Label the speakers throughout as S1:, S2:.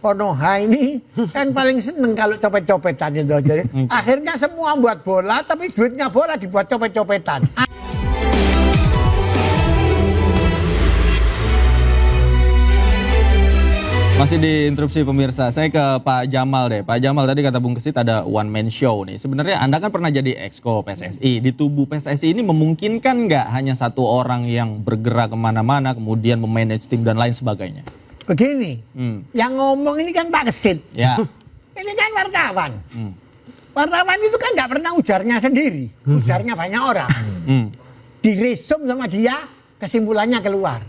S1: Konoha ini kan paling seneng kalau copet-copetan itu. Jadi akhirnya semua buat bola, tapi duitnya bola dibuat copet-copetan.
S2: Masih diinterupsi pemirsa, saya ke Pak Jamal deh. Pak Jamal, tadi kata Bung Kesit ada one man show nih. Sebenarnya Anda kan pernah jadi exco PSSI. Di tubuh PSSI ini memungkinkan nggak hanya satu orang yang bergerak kemana-mana, kemudian memanage tim dan lain sebagainya?
S1: Begini, yang ngomong ini kan Pak Kesit.
S2: Ya.
S1: Ini kan wartawan. Wartawan itu kan nggak pernah ujarnya sendiri, ujarnya banyak orang. Diresum sama dia, kesimpulannya keluar.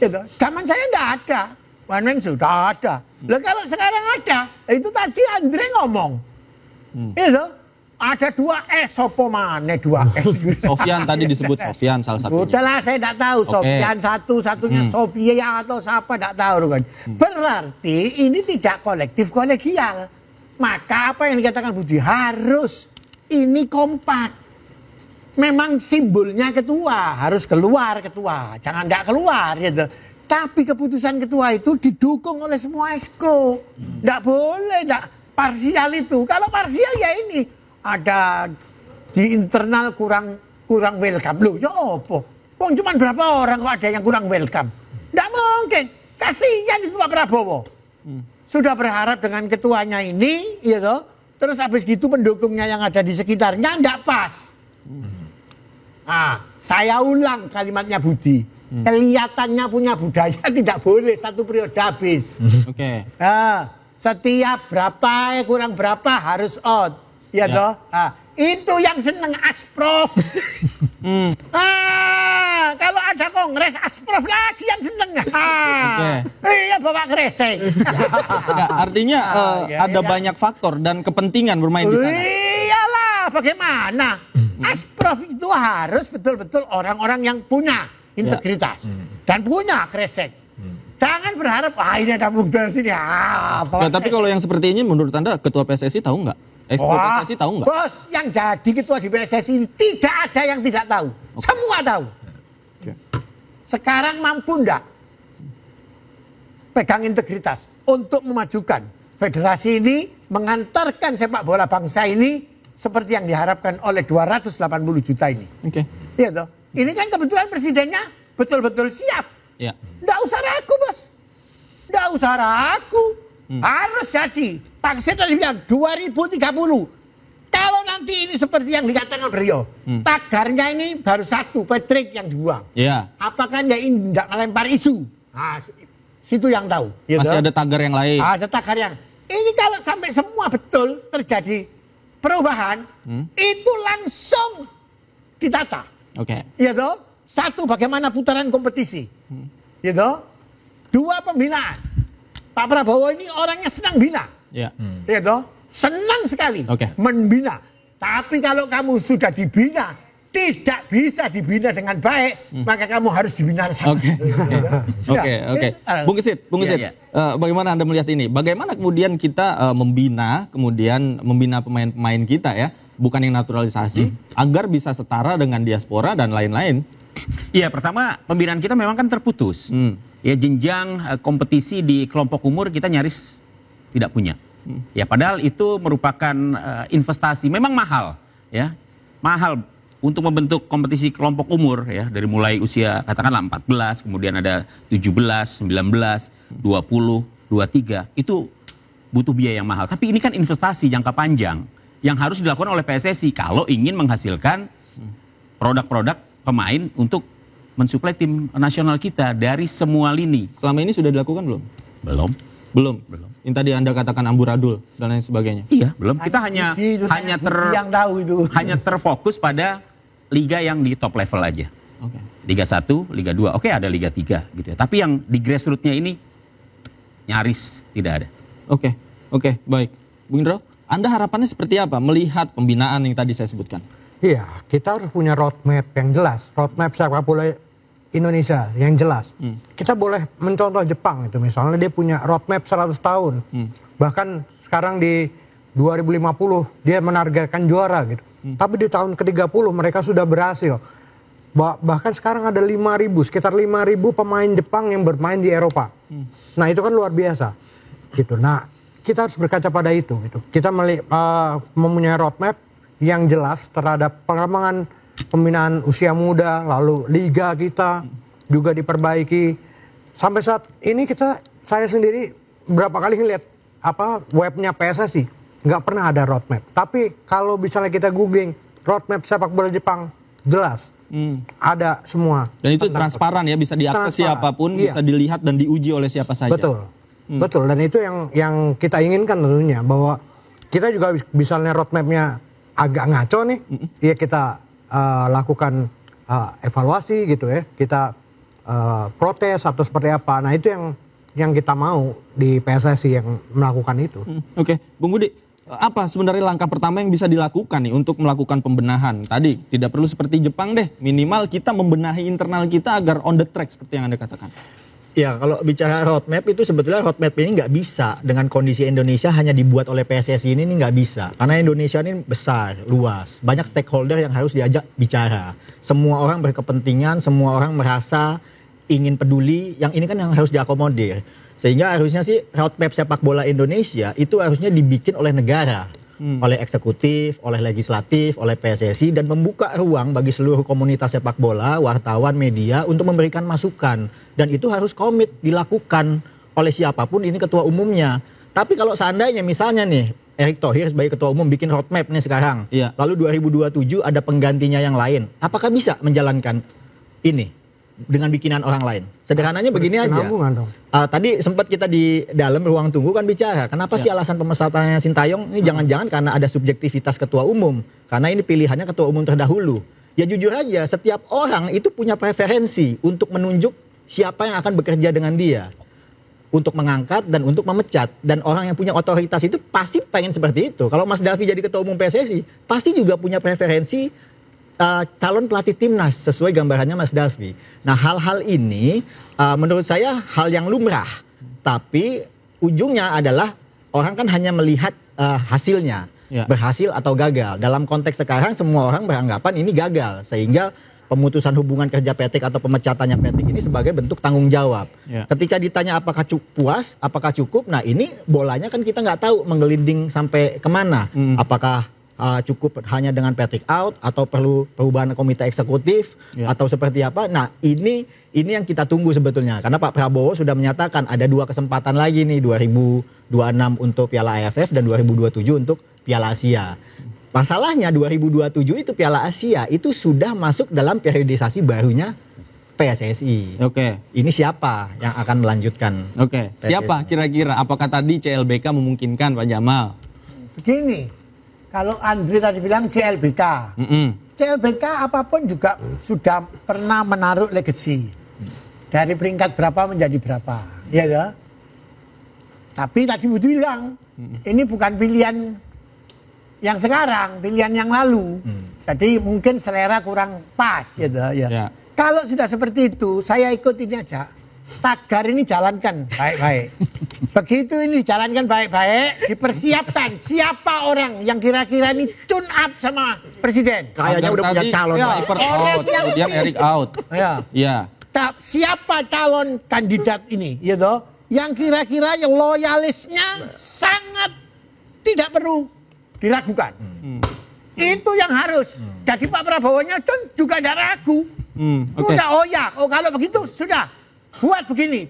S1: Gitu. Zaman saya nggak ada. One man sudah ada. Lah kalau sekarang ada, itu tadi Andre ngomong. Itu ada 2S, sopo mana 2S?
S2: Sofyan tadi disebut Sofyan salah satunya.
S1: Udahlah saya tidak tahu. Sofyan satunya Sofia atau siapa tidak tahu kan. Berarti ini tidak kolektif kolegial. Maka apa yang dikatakan Budi harus ini kompak. Memang simbolnya ketua, harus keluar ketua. Jangan tidak keluar gitu. Tapi keputusan ketua itu didukung oleh semua esko. Tidak boleh, tidak parsial itu. Kalau parsial ya ini ada di internal kurang welcome. Loh, ya apa? Wong cuma berapa orang kok ada yang kurang welcome? Tidak mungkin. Kasihan itu Pak Prabowo. Sudah berharap dengan ketuanya ini, ya toh. Terus habis gitu pendukungnya yang ada di sekitarnya tidak pas. Nah, saya ulang kalimatnya Budi. Kelihatannya punya budaya tidak boleh satu periode habis.
S2: Oke.
S1: Nah, setiap berapa kurang berapa harus out, ya toh. Nah, itu yang seneng Asprof. Kalau ada kongres Asprof lagi yang seneng. Iya bawa kresek.
S2: Artinya ada banyak faktor dan kepentingan bermain di sana.
S1: Iyalah, bagaimana? Asprof itu harus betul-betul orang-orang yang punya integritas dan punya kresek. Jangan berharap ini ada muda sini.
S2: Tapi kalau yang seperti ini menurut Anda ketua PSSI tahu nggak? Ketua PSSI tahu nggak?
S1: Bos, yang jadi ketua di PSSI ini tidak ada yang tidak tahu. Semua tahu. Sekarang mampu nggak pegang integritas untuk memajukan federasi ini, mengantarkan sepak bola bangsa ini seperti yang diharapkan oleh 280 juta ini.
S2: Oke.
S1: Iya toh. Ini kan kebetulan presidennya betul-betul siap.
S2: Ya.
S1: Nggak usah ragu, Bos. Nggak usah ragu. Harus jadi. Pak Kesit tadi bilang 2030. Kalau nanti ini seperti yang dikatakan beliau, tagarnya ini baru satu, Patrick yang dibuang.
S2: Iya.
S1: Apakah dia ini tidak melempar isu? Nah, situ yang tahu. Gitu.
S2: Masih ada tagar yang lain.
S1: Ada tagar yang. Ini kalau sampai semua betul terjadi perubahan, itu langsung ditata.
S2: Oke.
S1: Iya toh? Satu, bagaimana putaran kompetisi. Iya toh? Dua, pembinaan. Pak Prabowo ini orangnya senang bina.
S2: Iya.
S1: Iya toh? Senang sekali membina. Tapi kalau kamu sudah dibina, tidak bisa dibina dengan baik, maka kamu harus dibina sama.
S2: Oke. Bung Kesit. Bagaimana Anda melihat ini? Bagaimana kemudian kita membina pemain-pemain kita ya? Bukan yang naturalisasi, agar bisa setara dengan diaspora dan lain-lain.
S3: Iya, pertama pembinaan kita memang kan terputus. Ya, jenjang kompetisi di kelompok umur kita nyaris tidak punya. Ya, padahal itu merupakan investasi, memang mahal, ya, mahal untuk membentuk kompetisi kelompok umur, ya, dari mulai usia katakanlah 14, kemudian ada 17, 19, 20, 23, itu butuh biaya yang mahal. Tapi ini kan investasi jangka panjang yang harus dilakukan oleh PSSI kalau ingin menghasilkan produk-produk pemain untuk mensuplai tim nasional kita dari semua lini.
S2: Selama ini sudah dilakukan belum? Belum. Yang tadi Anda katakan amburadul dan lain sebagainya.
S3: Iya, belum. Kita hanya terfokus pada liga yang di top level aja.
S2: Oke.
S3: Liga 1, Liga 2. Oke, ada Liga 3 gitu ya. Tapi yang di grassroots-nya ini nyaris tidak ada.
S2: Oke, baik. Bung Indro, Anda harapannya seperti apa melihat pembinaan yang tadi saya sebutkan?
S4: Iya, kita harus punya roadmap yang jelas. Roadmap sepak bola Indonesia yang jelas. Kita boleh mencontoh Jepang itu misalnya dia punya roadmap 100 tahun. Bahkan sekarang di 2050 dia menargetkan juara gitu. Tapi di tahun ke-30 mereka sudah berhasil. Bahkan sekarang ada 5.000, sekitar 5.000 pemain Jepang yang bermain di Eropa. Nah itu kan luar biasa. gitu. Nah, kita harus berkaca pada itu gitu. Kita mempunyai roadmap yang jelas terhadap pengembangan pembinaan usia muda, lalu liga kita juga diperbaiki. Sampai saat ini saya sendiri berapa kali ngeliat webnya PSSI, nggak pernah ada roadmap. Tapi kalau misalnya kita googling roadmap sepak bola Jepang, jelas ada semua.
S2: Dan itu transparan ya, bisa diakses siapapun, bisa dilihat dan diuji oleh siapa saja.
S4: Betul. Dan itu yang kita inginkan tentunya, bahwa kita juga misalnya roadmapnya agak ngaco nih, ya kita lakukan evaluasi gitu ya, kita protes atau seperti apa. Nah itu yang kita mau di PSSI yang melakukan itu.
S2: Oke, Bung Budi. Apa sebenarnya langkah pertama yang bisa dilakukan nih untuk melakukan pembenahan? Tadi tidak perlu seperti Jepang deh, minimal kita membenahi internal kita agar on the track seperti yang Anda katakan.
S5: Ya, kalau bicara roadmap itu sebetulnya roadmap ini nggak bisa dengan kondisi Indonesia hanya dibuat oleh PSSI ini nggak bisa. Karena Indonesia ini besar, luas, banyak stakeholder yang harus diajak bicara. Semua orang berkepentingan, semua orang merasa ingin peduli, yang ini kan yang harus diakomodir. Sehingga harusnya sih roadmap sepak bola Indonesia itu harusnya dibikin oleh negara, oleh eksekutif, oleh legislatif, oleh PSSI, dan membuka ruang bagi seluruh komunitas sepak bola, wartawan, media untuk memberikan masukan. Dan itu harus komit dilakukan oleh siapapun, ini ketua umumnya. Tapi kalau seandainya misalnya nih Erick Thohir sebagai ketua umum bikin roadmap nih sekarang, lalu 2027 ada penggantinya yang lain, apakah bisa menjalankan ini dengan bikinan orang lain? Sederhananya begini aja. Tadi sempat kita di dalam ruang tunggu kan bicara, kenapa sih alasan pemesatannya Sintayong ini jangan-jangan karena ada subjektivitas ketua umum, karena ini pilihannya ketua umum terdahulu. Ya jujur aja, setiap orang itu punya preferensi untuk menunjuk siapa yang akan bekerja dengan dia, untuk mengangkat dan untuk memecat. Dan orang yang punya otoritas itu pasti pengen seperti itu. Kalau Mas Davi jadi ketua umum PSSI, pasti juga punya preferensi calon pelatih timnas sesuai gambarannya Mas Davi. Nah, hal-hal ini menurut saya hal yang lumrah, tapi ujungnya adalah orang kan hanya melihat hasilnya, berhasil atau gagal. Dalam konteks sekarang semua orang beranggapan ini gagal, sehingga pemutusan hubungan kerja Petik atau pemecatannya Petik ini sebagai bentuk tanggung jawab. Ketika ditanya apakah puas, apakah cukup, nah ini bolanya kan kita nggak tahu menggelinding sampai kemana. Apakah cukup hanya dengan Patrick out atau perlu perubahan komite eksekutif atau seperti apa? Nah ini yang kita tunggu sebetulnya, karena Pak Prabowo sudah menyatakan ada 2 kesempatan lagi nih, 2026 untuk Piala AFF dan 2027 untuk Piala Asia. Masalahnya 2027 itu Piala Asia itu sudah masuk dalam periodisasi barunya PSSI. Ini siapa yang akan melanjutkan?
S2: Siapa kira-kira? Apakah tadi CLBK memungkinkan, Pak Jamal?
S1: Begini. Kalau Andri tadi bilang CLBK, CLBK apapun juga sudah pernah menaruh legacy dari peringkat berapa menjadi berapa, ya kan? Tapi tadi Budi bilang ini bukan pilihan yang sekarang, pilihan yang lalu. Jadi mungkin selera kurang pas, gitu ya. Kalau sudah seperti itu, saya ikut ini aja. Tagar ini jalankan baik-baik. Begitu ini dijalankan baik-baik, dipersiapkan siapa orang yang kira-kira ini tune up sama presiden.
S5: Kayaknya udah punya calon.
S2: Kemudian Erick out.
S1: Siapa calon kandidat ini, gitu? Yang kira-kira yang loyalisnya sangat tidak perlu diragukan. Itu yang harus. Jadi Pak Prabowo-nya juga tidak ragu. Udah kalau begitu sudah. Buat begini.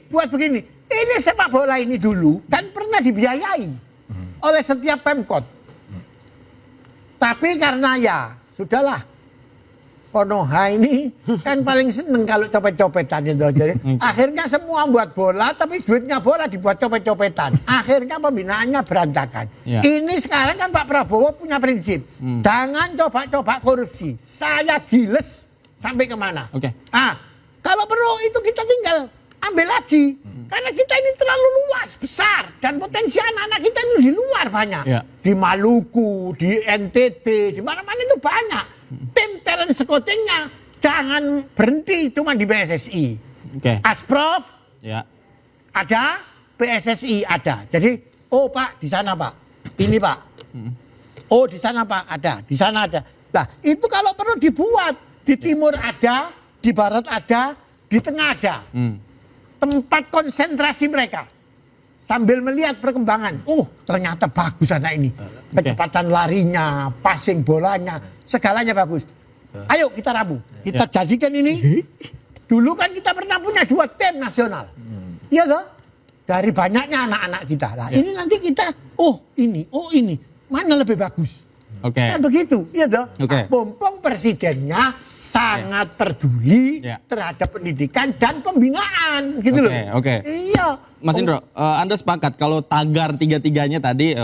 S1: Ini sepak bola ini dulu kan pernah dibiayai oleh setiap Pemkot. Tapi karena ya sudahlah, Konoha ini kan paling seneng kalau copet-copetan itu. Jadi akhirnya semua buat bola, tapi duitnya bola dibuat copet-copetan. Akhirnya pembinaannya berantakan. Ini sekarang kan Pak Prabowo punya prinsip, jangan coba-coba korupsi. Saya giles sampai kemana. Kalau perlu itu kita tinggal ambil lagi. Karena kita ini terlalu luas, besar. Dan potensi anak-anak kita ini di luar banyak. Di Maluku, di NTT, di mana-mana itu banyak. Tim talent scoutingnya jangan berhenti cuma di PSSI. Asprof ada, PSSI ada. Jadi, oh Pak, di sana Pak. Ini Pak. Oh di sana Pak, ada. Di sana ada. Nah, itu kalau perlu dibuat. Di timur ada, di barat ada, di tengah ada. Tempat konsentrasi mereka. sambil melihat perkembangan. Oh, ternyata bagus anak ini. Kecepatan larinya, passing bolanya, segalanya bagus. Ayo kita rabu. Kita jadikan ini. Dulu kan kita pernah punya 2 tim nasional. Iya toh? Dari banyaknya anak-anak kita. Lah, ini nanti kita, ini. Mana lebih bagus?
S2: Oke.
S1: Kan begitu, iya toh?
S2: Oke.
S1: Mumpung presidennya sangat peduli
S2: Ya.
S1: terhadap pendidikan dan pembinaan gitu loh.
S2: Oke.
S1: Iya.
S2: Mas Indro, Anda sepakat kalau tagar tiga-tiganya tadi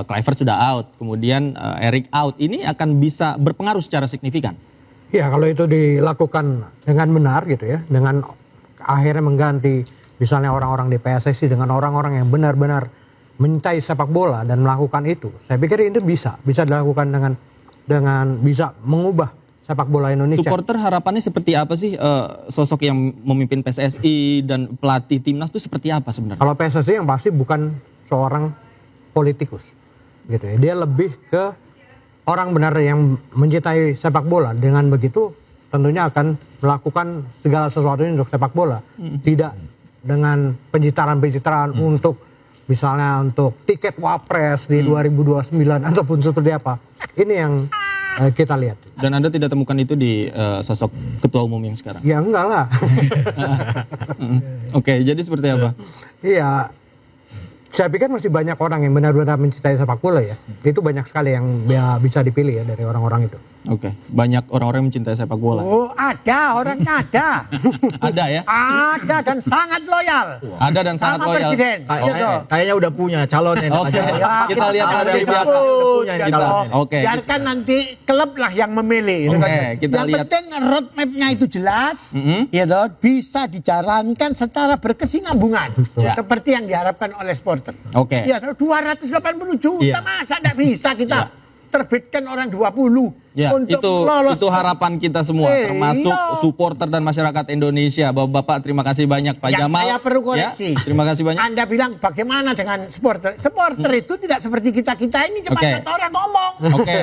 S2: Kluivert sudah out, kemudian Erik out, ini akan bisa berpengaruh secara signifikan?
S4: Ya kalau itu dilakukan dengan benar gitu ya, dengan akhirnya mengganti misalnya orang-orang di PSSI dengan orang-orang yang benar-benar mencintai sepak bola dan melakukan itu, saya pikir itu bisa dilakukan dengan bisa mengubah sepak bola Indonesia.
S2: Supporter harapannya seperti apa sih sosok yang memimpin PSSI dan pelatih timnas itu seperti apa sebenarnya?
S4: Kalau PSSI yang pasti bukan seorang politikus, gitu ya. Dia lebih ke orang benar yang mencintai sepak bola. Dengan begitu tentunya akan melakukan segala sesuatunya untuk sepak bola. Tidak dengan pencitraan-pencitraan untuk misalnya untuk tiket wapres di 2029 ataupun seperti apa. Ini yang kita lihat.
S2: Dan Anda tidak temukan itu di sosok ketua umum yang sekarang?
S4: Ya enggak lah.
S2: Oke, jadi seperti apa?
S4: Iya. Saya pikir masih banyak orang yang benar-benar mencintai sepak bola ya. Itu banyak sekali yang bisa dipilih ya dari orang-orang itu.
S2: Oke, banyak orang-orang yang mencintai sepak bola.
S1: Oh, ada, orangnya ada.
S2: Ada ya?
S1: Ada dan sangat loyal.
S2: Ada dan sangat
S1: Sama
S2: loyal.
S1: presiden. Iya toh.
S5: Kayaknya udah punya calonnya.
S2: Oke.
S1: Ya,
S2: Kita lihat
S1: tahu
S2: dari
S1: itu.
S2: belakang.
S5: Punya
S1: Ya
S5: calonnya.
S1: toh.
S2: Oke.
S1: Biarkan nanti klub lah yang memilih. gitu
S2: Oke,
S1: kan.
S2: kita
S1: yang
S2: lihat.
S1: penting roadmap-nya itu jelas, ya toh, bisa dijalankan secara berkesinambungan.
S2: Ya.
S1: Seperti yang diharapkan oleh supporter.
S2: Oke.
S1: Ya toh, 280 juta
S5: Iya.
S1: masa tidak bisa kita terbitkan orang 20
S2: Ya,
S1: untuk lolos.
S2: itu harapan kita semua, termasuk
S1: iya.
S2: supporter dan masyarakat Indonesia. Bapak-bapak, terima kasih banyak. Pak
S1: Yang
S2: Jamal.
S1: saya perlu koreksi.
S2: Ya, terima kasih banyak.
S1: Anda bilang bagaimana dengan supporter? Supporter itu tidak seperti kita ini cuma
S2: Oke.
S1: satu orang ngomong.
S2: Oke,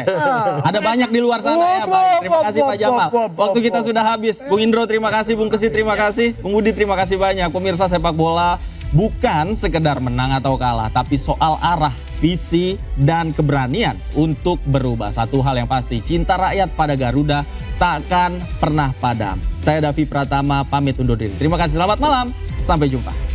S2: ada banyak di luar sana ya, Pak. Terima kasih Pak Jamal. Waktu kita sudah habis. Bung Indro, terima kasih. Bung Kesi, terima kasih. Bung Budi, terima kasih banyak. Pemirsa, sepak bola bukan sekedar menang atau kalah, tapi soal arah, visi, dan keberanian untuk berubah. Satu hal yang pasti, cinta rakyat pada Garuda takkan pernah padam. Saya Davi Pratama, pamit undur diri. Terima kasih, selamat malam. Sampai jumpa.